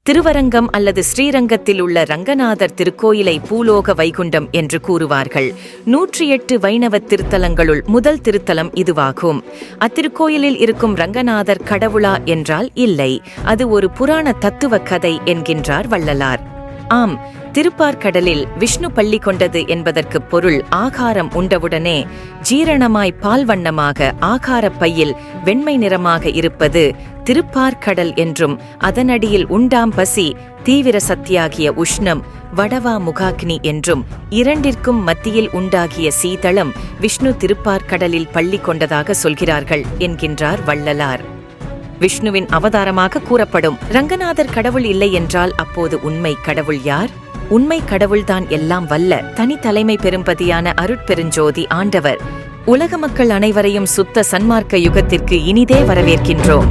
திருவரங்கம் அல்லது ஸ்ரீரங்கத்தில் உள்ள ரங்கநாதர் திருக்கோயிலை பூலோக வைகுண்டம் என்று கூறுவார்கள். 108 வைணவ திருத்தலங்களுள் முதல் திருத்தலம் இதுவாகும். அத்திருக்கோயிலில் இருக்கும் ரங்கநாதர் கடவுளா என்றால் இல்லை, அது ஒரு புராண தத்துவ கதை என்கின்றார் வள்ளலார். ஆம், திருப்பார்கடலில் விஷ்ணு பள்ளி கொண்டது என்பதற்கு பொருள் ஆகாரம் உண்டவுடனே ஜீரணமாய் பால் வண்ணமாக ஆகாரப் பையில் வெண்மை நிறமாக இருப்பது திருப்பார்கடல் என்றும், அதனடியில் உண்டாம் பசி தீவிர சக்தியாகிய உஷ்ணம் வடவா முகாக்னி என்றும், இரண்டிற்கும் மத்தியில் உண்டாகிய சீதளம் விஷ்ணு திருப்பார்கடலில் பள்ளி கொண்டதாக சொல்கிறார்கள் என்கின்றார் வள்ளலார். விஷ்ணுவின் அவதாரமாக கூறப்படும் ரங்கநாதர் கடவுள் இல்லை என்றால் அப்போது உண்மை கடவுள் யார்? உண்மை கடவுள்தான் எல்லாம் வல்ல தனி தலைமை பெரும்பதியான அருட்பெருஞ்சோதி ஆண்டவர். உலக மக்கள் அனைவரையும் சுத்த சன்மார்க்க யுகத்திற்கு இனிதே வரவேற்கின்றோம்.